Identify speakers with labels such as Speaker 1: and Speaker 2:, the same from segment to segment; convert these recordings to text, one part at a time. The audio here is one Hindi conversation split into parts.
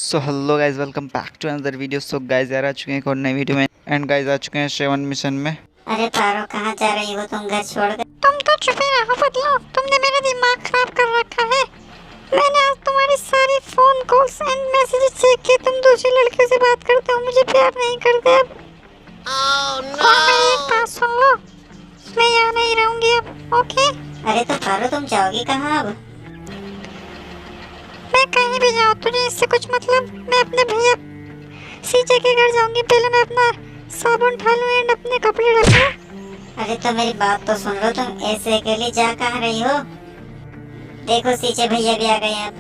Speaker 1: So hello guys, welcome back to another video. So guys यार आ चुके हैं एक और नई वीडियो में एंड गाइज आ चुके हैं 7 मिशन में।
Speaker 2: अरे पारो, कहाँ जा रही हो तुम घर छोड़कर?
Speaker 3: तुम तो चुप ही रहो बदलो, तुमने मेरा दिमाग खराब कर रखा है। मैंने आज तुम्हारी सारी phone calls and messages check किए, तुम दूसरी लड़कियों से बात करते हो, मुझे प्यार नहीं करते अब। और मेरी एक बात सुन लो, मैं यहाँ नहीं रहूंगी अब, ओके?
Speaker 2: अरे तो पारो, तुम जाओगी कहाँ अब?
Speaker 3: मैं कहीं भी जाऊँ, तुझे इससे कुछ मतलब? मैं अपने भैया सीजे के घर जाऊंगी, पहले मैं अपना साबुन उठा लूँ एंड अपने कपड़े रख लूँ।
Speaker 2: अरे तो मेरी बात तो सुन लो, तुम ऐसे अकेली जा कहाँ रही हो? देखो सीचे भैया भी आ गए हैं अब।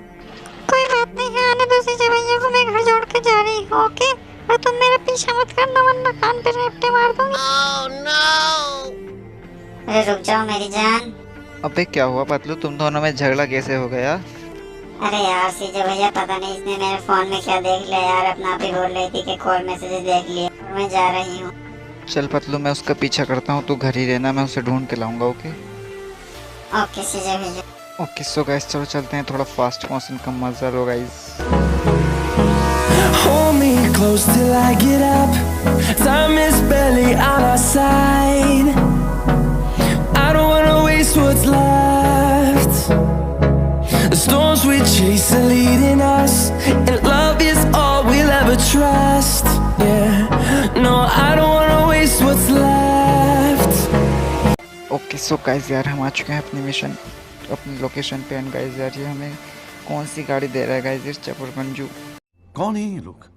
Speaker 3: कोई बात नहीं है, आने दो सीजे भैया को, मैं घर छोड़ के जा रही हूँ, ओके? और तुम मेरा पीछा मत करना वरना कान पे रेपटे मार दूंगी।
Speaker 2: अरे रुक जाओ मेरी जान।
Speaker 1: अबे क्या हुआ पतलू, तुम दोनों में झगड़ा कैसे हो गया?
Speaker 2: अरे यार सीजे भैया, पता नहीं इसने मेरे फोन में क्या देख लिया यार, अपना आप ही बोल रही थी कि कॉल मैसेजेस देख लिए और मैं जा रही हूँ।
Speaker 1: चल पतलू, मैं उसका पीछा करता हूँ, तू घर ही रहना, मैं उसे ढूंढ के लाऊंगा। ओके
Speaker 2: ओके सीजे भैया।
Speaker 1: ओके। सो गाइस चलो चलते हैं, थोड़ा फास्ट मोशन का मजा लो guys.
Speaker 4: Hold me close till I get up. Time is barely on our side. I don't wanna waste what's left. The storms we chase are leading us, and love is all we'll ever trust. Yeah, no, I don't wanna waste what's left.
Speaker 1: Okay so guys यार हम आ चुके हैं अपनी मिशन, अपनी लोकेशन पे। एंड गाइस यार ये हमें कौन सी गाड़ी दे रहा है गाइस? ये चपर मंजू।
Speaker 5: कौन है ये लोग?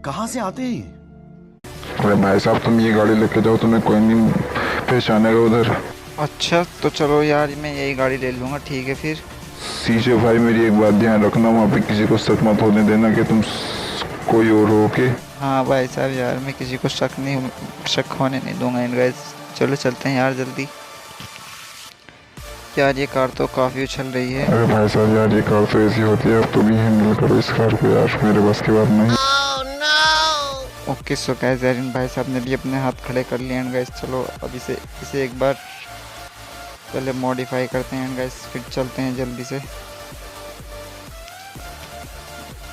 Speaker 5: कहाँ से आते हैं ये?
Speaker 6: अरे भाई साहब, तुम ये गाड़ी लेके जाओ, तुम्हें कोई नहीं पहचानेगा उधर।
Speaker 1: अच्छा तो चलो यार, मैं यही गाड़ी ले लूँगा, ठीक है फिर।
Speaker 6: सीजे भाई, मेरी एक बात ध्यान रखना, वहाँ पे किसी को शक मत होने देना कि तुम कोई और हो। के
Speaker 1: हाँ भाई साहब यार, मैं किसी को शक होने नहीं दूंगा। इन गाइस चलो चलते हैं यार जल्दी। यार ये कार तो काफ़ी उछल रही है।
Speaker 6: अरे भाई साहब यार, ये कार तो ऐसी होती है, अब तो भी हैंडल करो इस कार को यार, मेरे बस की बात नहीं।
Speaker 1: ओके सो गाइस यार इन भाई साहब ने भी अपने हाथ खड़े कर लिए। एंड गाइस चलो अब इसे एक बार पहले मॉडिफाई करते हैं एंड गाइस फिर चलते हैं जल्दी से।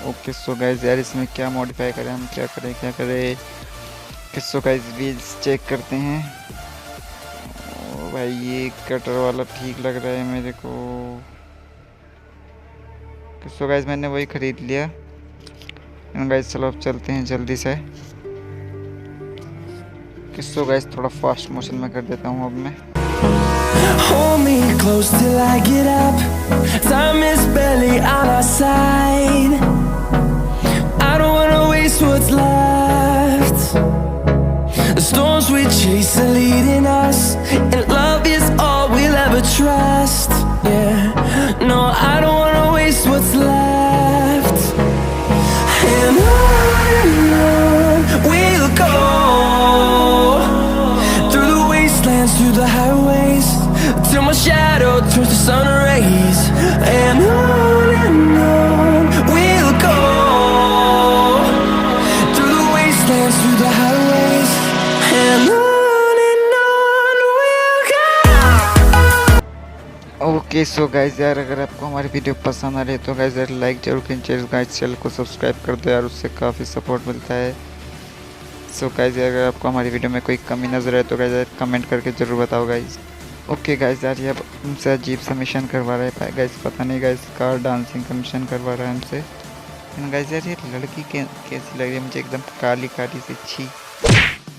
Speaker 1: ओके सो गाइस यार इसमें क्या मॉडिफाई करें हम, क्या करें? किसो गाइस व्हील्स चेक करते हैं। ओ भाई ये कटर वाला ठीक लग रहा है मेरे को। किसो गाइस मैंने वही खरीद लिया। एंड गाइस चलो अब चलते हैं जल्दी से। किसो गाइस थोड़ा फास्ट मोशन में कर देता हूँ अब मैं।
Speaker 4: Hold me close till I get up. Time is barely on our side. I don't wanna waste what's left. The storms we chase are leading us, and love is all we'll ever trust. Yeah, no, I don't wanna waste what's left. And on we'll go, through the wastelands, through the highways, till my shadow turns to sun rays. And on we'll go, through the wastelands, through the highways. And on we'll go.
Speaker 1: Okay so guys यार अगर आपको हमारी वीडियो पसंद आ रही है तो गाइस यार लाइक जरूर कीजिए, गाइस चैनल को सब्सक्राइब कर दो यार, उससे काफ़ी सपोर्ट मिलता है। सो गाइस यार अगर आपको हमारी वीडियो में कोई कमी नज़र आए तो गाइस यार कमेंट करके ज़रूर बताओ गाइस। ओके गाइस यार ये अब हमसे अजीब सा मिशन करवा रहा है गाइस, पता नहीं गाइस, कार डांसिंग का मिशन करवा रहा है हमसे। गाइस यार ये लड़की कैसी लग रही है मुझे, एकदम काली काली सी छी।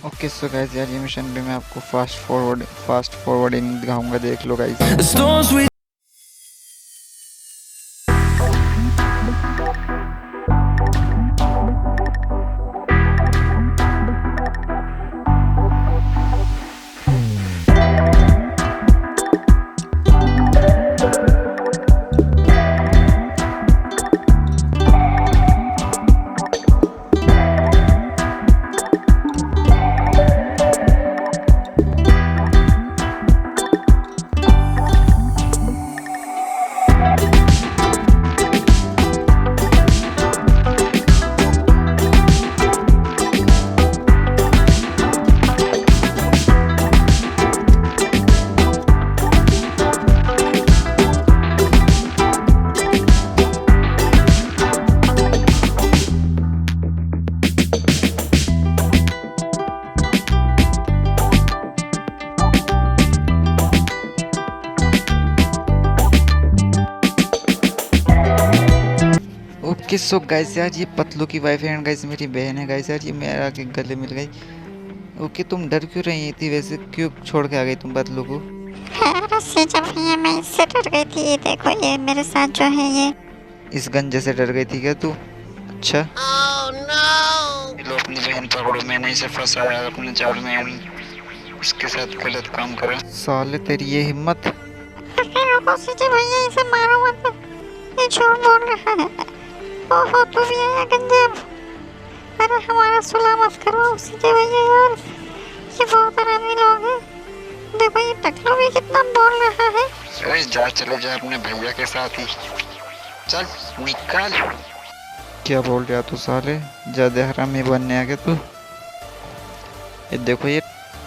Speaker 1: ओके सो गाइस यार ये मिशन भी मैं आपको फास्ट फॉरवर्डिंग दिखाऊंगा, देख लो guys.
Speaker 4: The storms we
Speaker 1: okay so guys यार ये पतलू की वाइफ एंड गाइस मेरी बहन है गाइस यार, ये मेरा के गले मिल गई। ओके तुम डर क्यों रही थी वैसे, क्यों छोड़ के आ गई तुम पतलू को?
Speaker 3: रस्सी जब भैया मैं इससे डर गई थी, ये देखो ये मेरे साथ जो है ये।
Speaker 1: इस गंजे से डर गई थी क्या तू? अच्छा लो अपनी बहन पकड़ो, मैंने इसे फंसाया अपने जाल में, इसके साथ गलत काम करा। साले तेरी ये हिम्मत।
Speaker 3: रुको सीजे भैया इसे मारो मत, ये झूठ बोल रहा है। ओहो तू भी आया गंजे, अरे हमारा सुलह मत करो सीजे भैया यार, ये बहुत आरामी लोग हैं। देखो ये टकलू भी कितना बोल रहा है।
Speaker 1: अरे जा चले जा अपने भैया के साथ ही, चल निकाल। क्या बोल रहा तू साले, ज्यादा हरामी बनने आ गया तू। ये देखो ये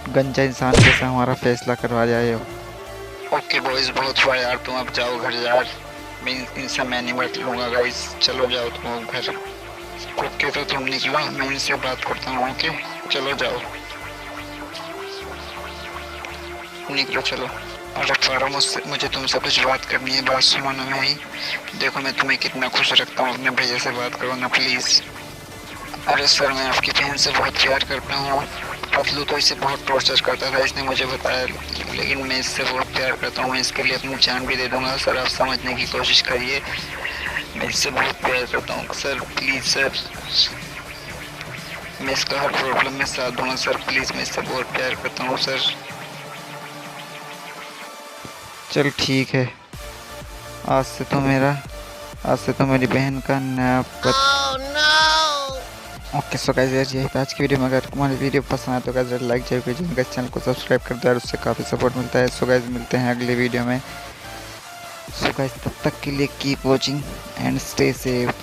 Speaker 1: गंजा इंसान जैसा हमारा फैसला करवा जाए। ओके बॉयज बहुत हुआ यार, तुम अब जाओ घर यार, मैं इनसे मैं नहीं बैठ लूँगा गाइस, चलो जाओ तुम घर। ओके तो तुम निकलो, मैं इनसे बात करता हूँ। ओके चलो जाओ, निकलो चलो। अरे फारा मुझे तुमसे कुछ बात करनी है, बात सुनो ना भाई। देखो मैं तुम्हें कितना खुश रखता हूँ, अपने भैया से बात करो ना प्लीज़। अरे सर मैं आपकी बहन से बहुत प्यार करता हूँ, पतलू तो इसे बहुत टॉर्चर करता था, इसने मुझे बताया, लेकिन मैं इससे बहुत प्यार करता हूँ, मैं इसके लिए अपनी जान भी दे दूँगा। सर आप समझने की कोशिश करिए, मैं इससे बहुत प्यार करता हूँ सर, प्लीज़ सर, मैं इसका हर प्रॉब्लम में साथ दूँगा सर, प्लीज़ मैं इससे बहुत प्यार करता हूँ सर। चल ठीक है, आज से तो मेरी बहन का नया ओके सो गाइस यार यही था आज की वीडियो में। अगर तुम्हारी वीडियो पसंद आए तो गाइस लाइक जरूर कीजिए, चैनल को सब्सक्राइब कर दो यार, उससे काफ़ी सपोर्ट मिलता है। सो गाइस मिलते हैं अगले वीडियो में। सो गाइस तब तक के लिए keep watching and stay safe.